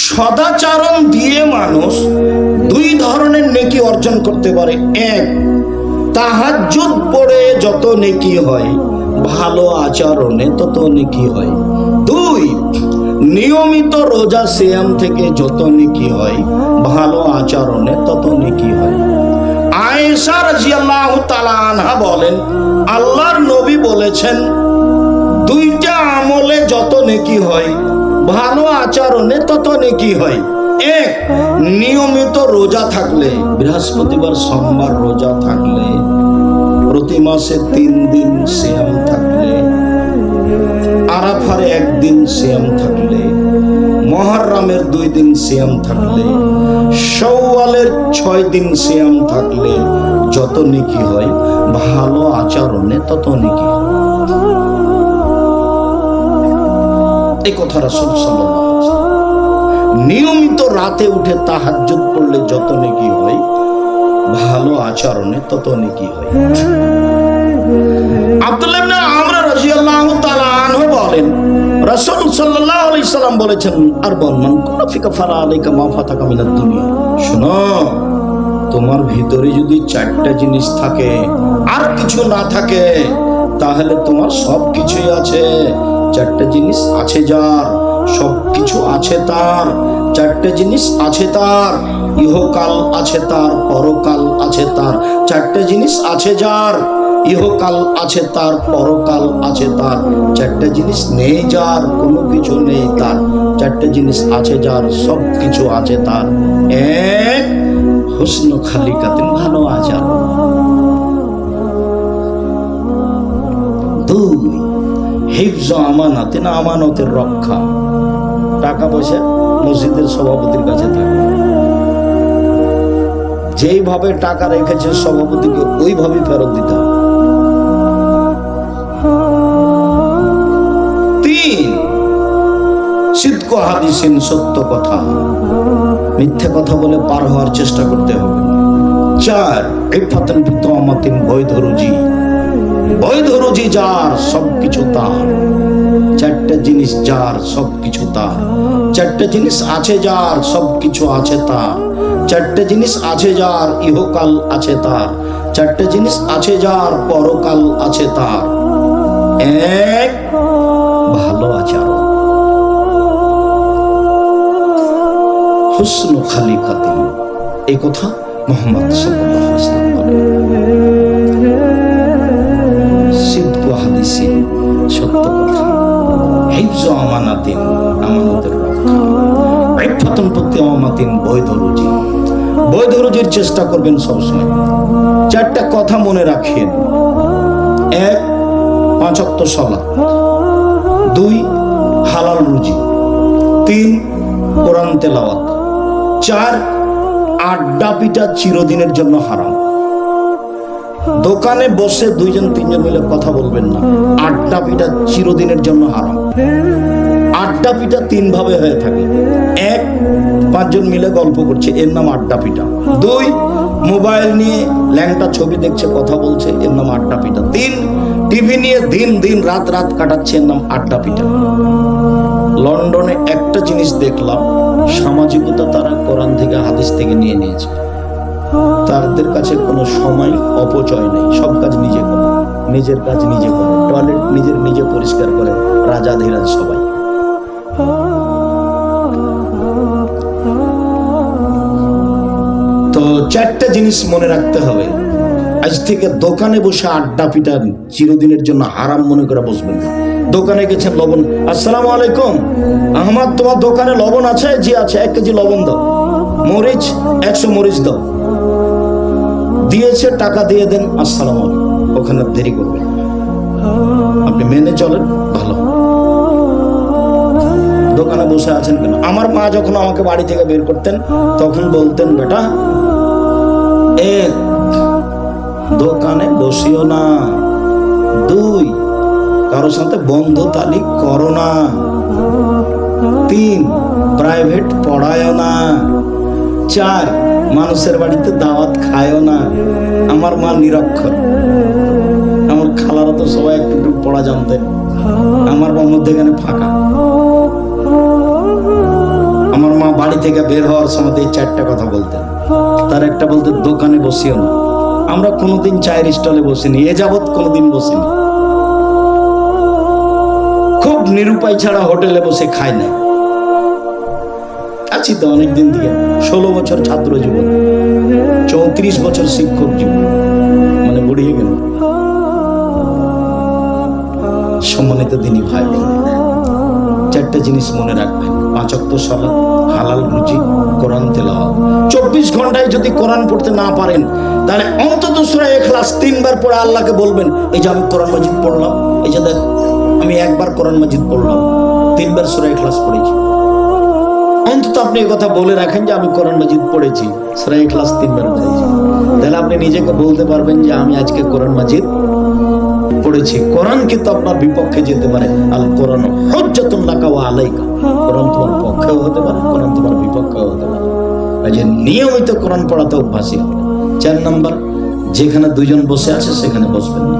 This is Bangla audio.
সদাচরণ দিয়ে মানুষ দুই ধরনের নেকি অর্জন করতে পারে। এক, তাহাজ্জুদ পড়ে যত নেকি হয় ভালো আচরণে তত নেকি হয়। দুই, নিয়মিত রোজা সিয়াম থেকে যত নেকি হয় ভালো আচরণে তত নেকি হয়। আয়েশা রাদিয়াল্লাহু তাআলা আনহা বলেন, আল্লাহর নবী বলেছেন, দুইটা আমলে যত নেকি হয় ভালো আচরণে তত নেকি হয়। এক, নিয়মিত রোজা থাকলে, বৃহস্পতিবার সোমবার রোজা থাকলে, প্রতি মাসে 3 দিন সিয়াম থাকলে, আরাফার 1 দিন সিয়াম থাকলে, মুহররমের 2 দিন সিয়াম থাকলে, শাওয়ালের 6 দিন সিয়াম থাকলে যত নেকি হয় ভালো আচরণে তত নেকি হয়। এই কথা রাসূল সাল্লাল্লাহু আলাইহি ওয়াসাল্লাম। নিয়মিত রাতে উঠে তাহাজ্জুদ পড়লে যত নেকি হয় ভালো আচরণে তত নেকি হয়। আব্দুল্লাহ ইবনে আমর রাদিয়াল্লাহু তাআলা আনহু বলেন, রাসূল সাল্লাল্লাহু আলাইহি সাল্লাম বলেছেন, আর বলমান কুফিকা ফালা আলাইকা মা ফাতাকা মিনাদ দুনিয়া। শোনো, তোমার ভিতরে যদি 4টা জিনিস থাকে আর কিছু না থাকে তাহলে তোমার সব কিছুই আছে। 4টা জিনিস আছে যার, সব কিছু আছে তার। 4টে জিনিস আছে তার, ইহকাল আছে তার, পরকাল আছে তার। 4টে জিনিস আছে যার, ইহকাল আছে তার, পরকাল আছে তার। 4টে জিনিস নেই যার, কোনো কিছু নেই তার। 4টে জিনিস আছে যার, সব কিছু আছে তার। এক, হুসনু খালিকাতিন, ভালো আচরণ। 2, হিফজ আমানাতিন, আমানতের রক্ষা। টাকা পয়সা মসজিদের সভাপতির কাছে থাকে, যেইভাবে টাকা রেখেছে সভাপতিকে ওইভাবে ফেরত দিতে হবে। 3, সিদক হাদিসিন, সত্য কথা, মিথ্যে কথা বলে পার হওয়ার চেষ্টা করতে হবে। 4, ইফাতুন বিতমাতিন, বৈধ রুজি। বৈধ রুজি যার, সবকিছু তার। 4টে জিনিস যার, সবকিছু তার। 4টে জিনিস আছে যার, সবকিছু আছে তার। 4টে জিনিস আছে যার, ইহকাল আছে তার। 4টে জিনিস আছে যার, পরকাল আছে তার। এক, ভালো আচরণ, হুসনু খালিকাতিন। এই কথা মুহাম্মদ সাল্লাল্লাহু আলাইহি ওয়াসাল্লাম বলেন। সিদক হাদিসিন, সত্য কথা। হিফজ আমানাতিন, আমানতের রক্ষা। ইফাতুন বিতমাতিন, বৈধ রুজি। বৈধ রুজির চেষ্টা করবেন সবসময়। 4টা কথা মনে রাখেন। 1, 5 ওয়াক্ত সালাত। 2, হালাল রুজি। 3, কোরআন তেলাওয়াত। 4, আড্ডা পিটা চিরদিনের জন্য হারাম। দোকানে বসে 2-3জন মিলে কথা বলবেন না, আড্ডা পিটা চিরদিনের জন্য হারাম। আড্ডা পিটা 3 ভাবে হয়ে থাকে। 1, 5 জন মিলে গল্প করছে, এর নাম আড্ডা পিটা। 2, মোবাইল নিয়ে ল্যাংটা ছবি দেখছে, কথা বলছে, এর নাম আড্ডা পিটা। 3, টিভি নিয়ে দিন রাত কাটাচ্ছে, এর নাম আড্ডা পিটা। লন্ডনে একটা জিনিস দেখলাম, সামাজিকতা তারা কোরআন থেকে হাদিস থেকে নিয়ে নিয়েছে। তাদের কাছে কোনো সময় অপচয় নেই, সব কাজ নিজে করে, নিজের কাজ নিজে করে, টয়লেট নিজে পরিষ্কার করে, রাজা ধীরাজ সবাই। তো 4টে জিনিস মনে রাখতে হবে। আজ থেকে দোকানে বসে আড্ডা পিটা চিরদিনের জন্য হারাম মনে করে বসবেন না। দোকানে গেছেন, লবণ, আসসালামু আলাইকুম আহমদ, তোমার দোকানে লবণ আছে? জি আছে, 1 কেজি লবণ দাও। মরিচ 100 মরিচ দাও। দিয়েছে, টাকা দিয়ে দেন, আসসালামু আলাইকুম। ওখানে দেরি করবেন, আপনি মেনে চলেন, ভালো। দোকানে বসে আছেন কেন? আমার মা যখন আমাকে বাড়ি থেকে বের করতেন তখন বলতেন, বেটা 1, দোকানে বসিও না। 2, কারোর সাথে বন্ধুতালি করো না। 3, প্রাইভেট পড়ায়ও না। 4, মানুষের বাড়িতে দাওয়াত খায়ও না। আমার মা নিরক্ষর, আমার খালারা তো সবাই একটু পড়া জানতেন, আমার মা মধ্যেখানে ফাঁকা। আমার মা থেকে বের হওয়ার সময় এই 4টা কথা বলতেন। তার একটা বলতে, দোকানে বসিও না। আমরা কোনোদিন চায়ের স্টলে বসিনি, এ যাবৎ কোনোদিন বসিনি। খুব নিরুপায় ছাড়া হোটেলে বসে খাই না। আছি তো অনেকদিন থেকে, 16 বছর ছাত্র জীবন, 34 বছর শিক্ষক জীবন, মানে বুড়িয়ে গেল। সম্মানিত দিনী ভাই, 4টা জিনিস মনে রাখবেন। 5 ওয়াক্ত সালাত, হালাল রুজি, কোরআন তেলাওয়াত। 24 ঘন্টায় যদি কোরআন পড়তে না পারেন, তাহলে অন্তত সূরা ইখলাস 3 বার পড়ে আল্লাহকে বলবেন, এই যে আমি কোরআন মাজিদ পড়লাম, এই যে দেখো আমি একবার কোরআন মাজিদ পড়লাম, 3 বার সূরা ইখলাস পড়েছি। অন্তত আপনি এই কথা বলে রাখেন যে আমি কোরআন মাজিদ পড়েছি, সূরা ইখলাস 3 বার পড়েছি। তাহলে আপনি নিজেকে বলতে পারবেন যে আমি আজকে কোরআন মাজিদ পড়েছি। কোরআন কিন্তু আপনার বিপক্ষে যেতে পারে। আল কোরআন হুজ্জাতুন লাকা ওয়া আলাইকা। কোরআন তোমার পক্ষেও হতে পারে, কোরআন তোমার বিপক্ষেও হতে পারে। কাজে নিয়মিত কোরআন পড়াতে অভ্যাসী হবে। 4 নাম্বার, যেখানে 2 জন বসে আছে সেখানে বসবেন না।